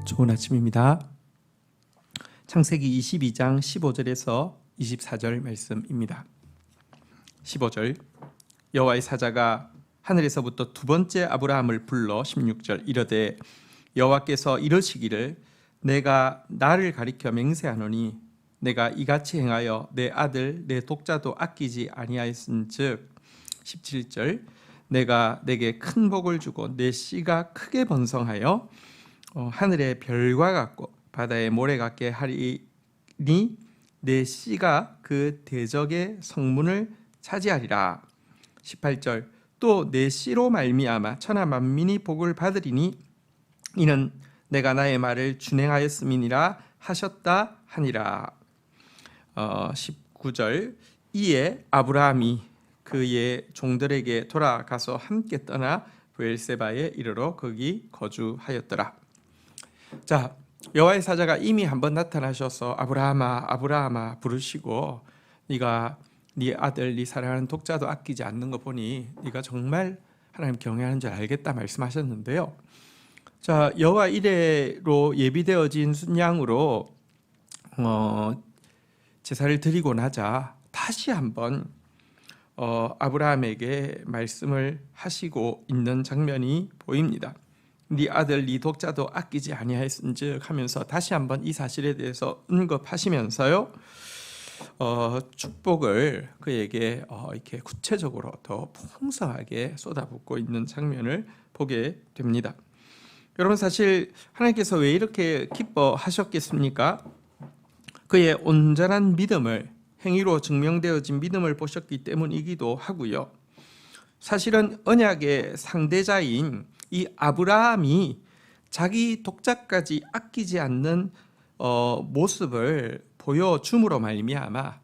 좋은 아침입니다. 창세기 22장 15절에서 24절 말씀입니다. 15절 여호와의 사자가 하늘에서부터 두 번째 아브라함을 불러 16절 이르되 여호와께서 이러시기를 내가 나를 가리켜 맹세하노니 내가 이같이 행하여 내 아들 내 독자도 아끼지 아니하였은즉 17절 내가 내게 큰 복을 주고 내 씨가 크게 번성하여 하늘의 별과 같고 바다의 모래 같게 하리니 내 씨가 그 대적의 성문을 차지하리라. 18절 또 내 씨로 말미암아 천하 만민이 복을 받으리니 이는 내가 나의 말을 준행하였음이니라 하셨다 하니라. 19절 이에 아브라함이 그의 종들에게 돌아가서 함께 떠나 브엘세바에 이르러 거기 거주하였더라. 자, 여호와의 사자가 이미 한번 나타나셔서 아브라함아 아브라함아 부르시고 네가 네 아들 네 사랑하는 독자도 아끼지 않는 거 보니 네가 정말 하나님 경외하는 줄 알겠다 말씀하셨는데요. 자, 여호와 이레로 예비되어진 순양으로 제사를 드리고 나자 다시 한번 아브라함에게 말씀을 하시고 있는 장면이 보입니다. 네 아들 네 독자도 아끼지 아니하였은즉 하면서 다시 한번 이 사실에 대해서 언급하시면서요 축복을 그에게 이렇게 구체적으로 더 풍성하게 쏟아붓고 있는 장면을 보게 됩니다. 여러분 사실 하나님께서 왜 이렇게 기뻐하셨겠습니까? 그의 온전한 믿음을 행위로 증명되어진 믿음을 보셨기 때문이기도 하고요. 사실은 언약의 상대자인 이 아브라함이 자기 독자까지 아끼지 않는 모습을 보여줌으로 말미암아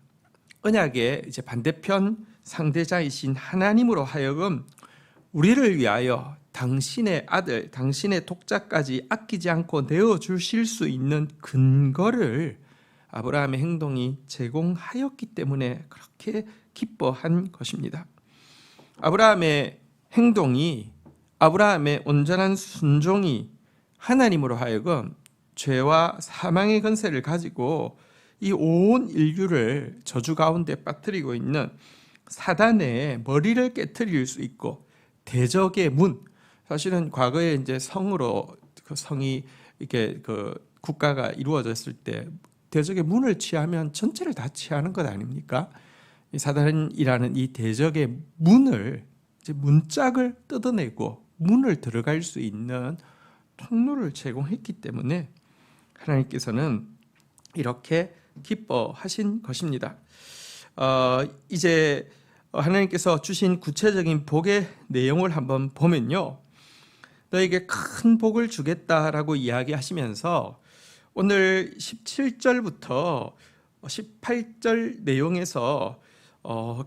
언약의 이제 반대편 상대자이신 하나님으로 하여금 우리를 위하여 당신의 아들, 당신의 독자까지 아끼지 않고 내어주실 수 있는 근거를 아브라함의 행동이 제공하였기 때문에 그렇게 기뻐한 것입니다. 아브라함의 행동이 아브라함의 온전한 순종이 하나님으로 하여금 죄와 사망의 권세를 가지고 이 온 인류를 저주 가운데 빠뜨리고 있는 사단의 머리를 깨트릴 수 있고 대적의 문, 사실은 과거에 이제 성으로 그 성이 이렇게 그 국가가 이루어졌을 때 대적의 문을 취하면 전체를 다 취하는 것 아닙니까? 이 사단이라는 이 대적의 문을 이제 문짝을 뜯어내고 문을 들어갈 수 있는 통로를 제공했기 때문에 하나님께서는 이렇게 기뻐하신 것입니다. 이제 하나님께서 주신 구체적인 복의 내용을 한번 보면요, 너에게 큰 복을 주겠다라고 이야기하시면서 오늘 17절부터 18절 내용에서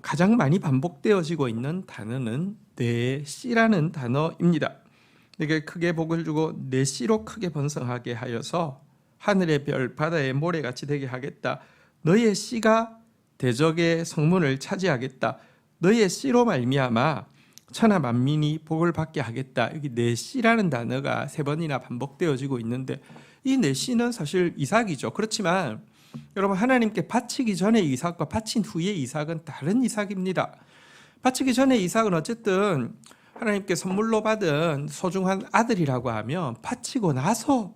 가장 많이 반복되어지고 있는 단어는 내 씨라는 단어입니다. 내게 크게 복을 주고 내 씨로 크게 번성하게 하여서 하늘의 별 바다의 모래같이 되게 하겠다. 너의 씨가 대적의 성문을 차지하겠다. 너의 씨로 말미암아 천하 만민이 복을 받게 하겠다. 여기 내 씨라는 단어가 3번이나 반복되어지고 있는데 이 내 씨는 사실 이삭이죠. 그렇지만 여러분 하나님께 바치기 전에 이삭과 바친 후에 이삭은 다른 이삭입니다. 바치기 전에 이삭은 어쨌든 하나님께 선물로 받은 소중한 아들이라고 하면 바치고 나서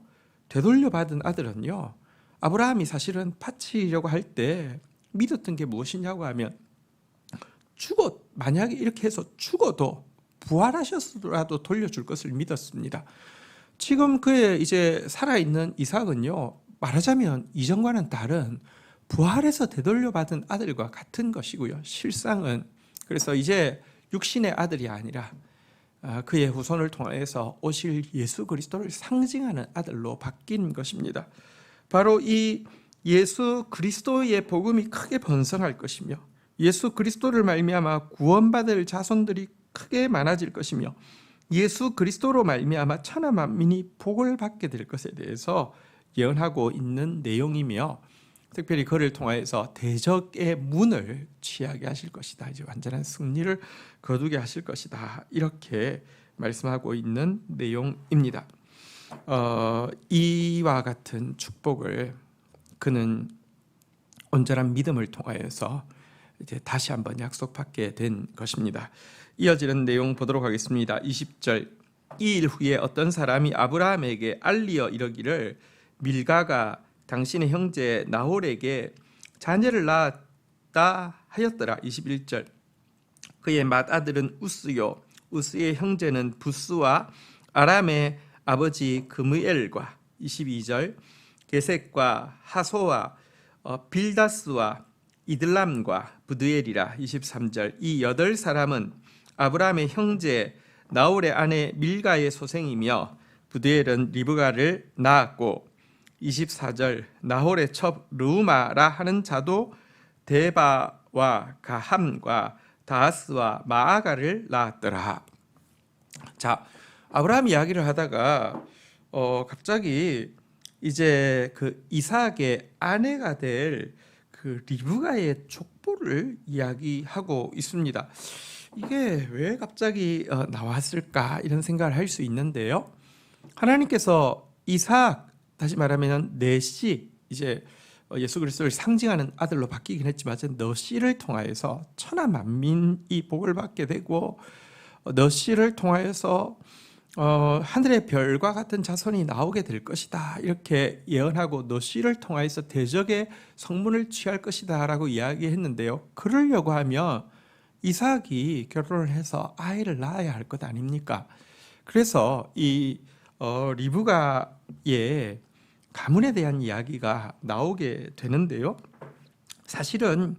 되돌려 받은 아들은요, 아브라함이 사실은 바치려고 할 때 믿었던 게 무엇이냐고 하면 만약에 이렇게 해서 죽어도 부활하셨더라도 돌려줄 것을 믿었습니다. 지금 그의 이제 살아있는 이삭은요, 말하자면 이전과는 다른 부활해서 되돌려받은 아들과 같은 것이고요. 실상은 그래서 이제 육신의 아들이 아니라 그의 후손을 통해서 오실 예수 그리스도를 상징하는 아들로 바뀐 것입니다. 바로 이 예수 그리스도의 복음이 크게 번성할 것이며 예수 그리스도를 말미암아 구원받을 자손들이 크게 많아질 것이며 예수 그리스도로 말미암아 천하 만민이 복을 받게 될 것에 대해서 예언하고 있는 내용이며 특별히 그를 통하여서 대적의 문을 취하게 하실 것이다. 이제 완전한 승리를 거두게 하실 것이다. 이렇게 말씀하고 있는 내용입니다. 이와 같은 축복을 그는 온전한 믿음을 통하여서 이제 다시 한번 약속받게 된 것입니다. 이어지는 내용 보도록 하겠습니다. 20절. 이 일 후에 어떤 사람이 아브라함에게 알리어 이르기를 밀가가 당신의 형제 나홀에게 자녀를 낳았다 하였더라. 21절. 그의 맏아들은 우스요 우스의 형제는 부스와 아람의 아버지 그무엘과 22절. 게셋과 하소와 빌다스와 이들람과 부드엘이라. 23절. 이 8사람은 아브라함의 형제 나홀의 아내 밀가의 소생이며 부드엘은 리브가를 낳았고 24절. 나홀의 첩 르우마라 하는 자도 데바와 가함과 다하스와 마아가를 낳았더라. 자, 아브라함 이야기를 하다가 갑자기 이제 그 이삭의 아내가 될 그 리브가의 족보를 이야기하고 있습니다. 이게 왜 갑자기 나왔을까 이런 생각을 할 수 있는데요. 하나님께서 이삭, 다시 말하면 내 씨, 이제 예수 그리스도를 상징하는 아들로 바뀌긴 했지만 너 씨를 통하여서 천하 만민이 복을 받게 되고 너 씨를 통하여서 하늘의 별과 같은 자손이 나오게 될 것이다 이렇게 예언하고 너 씨를 통하여서 대적의 성문을 취할 것이다 라고 이야기했는데요. 그러려고 하면 이삭이 결혼을 해서 아이를 낳아야 할 것 아닙니까? 그래서 이 리브가의 가문에 대한 이야기가 나오게 되는데요. 사실은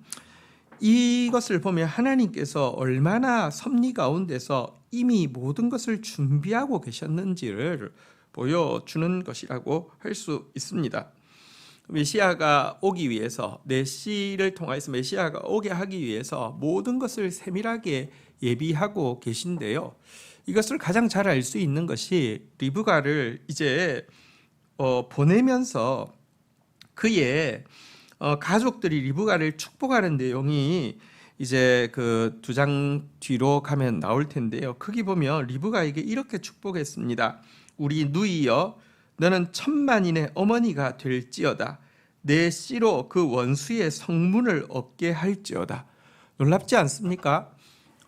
이것을 보면 하나님께서 얼마나 섭리 가운데서 이미 모든 것을 준비하고 계셨는지를 보여주는 것이라고 할 수 있습니다. 메시아가 오기 위해서, 내 씨를 통해서 메시아가 오게 하기 위해서 모든 것을 세밀하게 예비하고 계신데요. 이것을 가장 잘 알 수 있는 것이 리브가를 이제 보내면서 그의 가족들이 리브가를 축복하는 내용이 이제 그 2장 뒤로 가면 나올 텐데요. 거기 보면 리브가에게 이렇게 축복했습니다. 우리 누이여, 너는 1000만인의 어머니가 될지어다. 내 씨로 그 원수의 성문을 얻게 할지어다. 놀랍지 않습니까?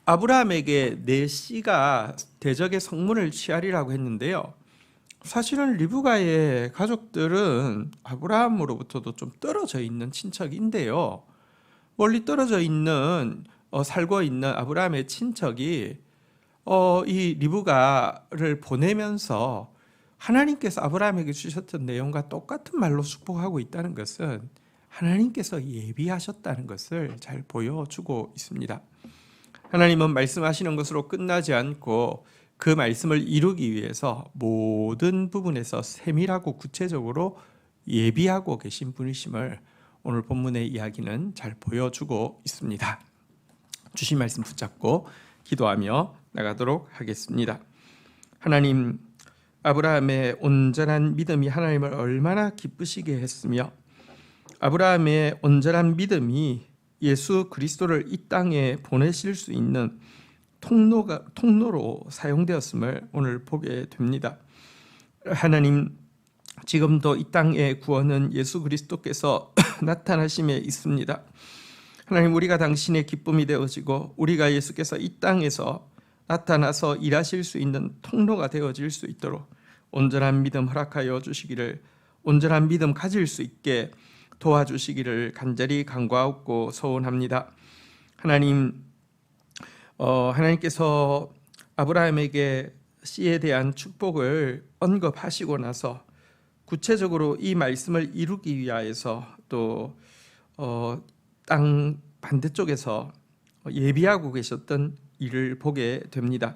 아브라함에게 내 씨가 대적의 성문을 취하리라고 했는데요. 사실은 리브가의 가족들은 아브라함으로부터도 좀 떨어져 있는 친척인데요. 멀리 떨어져 있는 살고 있는 아브라함의 친척이 이 리브가를 보내면서 하나님께서 아브라함에게 주셨던 내용과 똑같은 말로 축복하고 있다는 것은 하나님께서 예비하셨다는 것을 잘 보여주고 있습니다. 하나님은 말씀하시는 것으로 끝나지 않고 그 말씀을 이루기 위해서 모든 부분에서 세밀하고 구체적으로 예비하고 계신 분이심을 오늘 본문의 이야기는 잘 보여주고 있습니다. 주신 말씀 붙잡고 기도하며 나가도록 하겠습니다. 하나님, 아브라함의 온전한 믿음이 하나님을 얼마나 기쁘시게 했으며 아브라함의 온전한 믿음이 예수 그리스도를 이 땅에 보내실 수 있는 통로로 사용되었음을 오늘 보게 됩니다. 하나님, 지금도 이 땅의 구원은 예수 그리스도께서 나타나심에 있습니다. 하나님, 우리가 당신의 기쁨이 되어지고 우리가 예수께서 이 땅에서 나타나서 일하실 수 있는 통로가 되어질 수 있도록 온전한 믿음 허락하여 주시기를, 온전한 믿음 가질 수 있게 도와주시기를 간절히 간구하고 소원합니다. 하나님, 하나님께서 아브라함에게 씨에 대한 축복을 언급하시고 나서 구체적으로 이 말씀을 이루기 위하여서 또 땅 반대쪽에서 예비하고 계셨던 일을 보게 됩니다.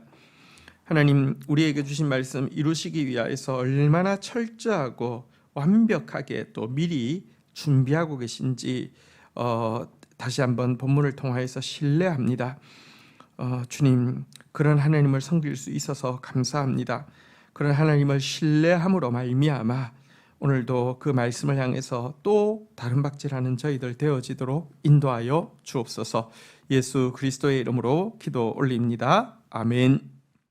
하나님, 우리에게 주신 말씀 이루시기 위하여서 얼마나 철저하고 완벽하게 또 미리 준비하고 계신지 다시 한번 본문을 통하여서 신뢰합니다. 주님, 그런 하나님을 섬길 수 있어서 감사합니다. 그런 하나님을 신뢰함으로 말미암아 오늘도 그 말씀을 향해서 또 다른 박질하는 저희들 되어지도록 인도하여 주옵소서. 예수 그리스도의 이름으로 기도 올립니다. 아멘.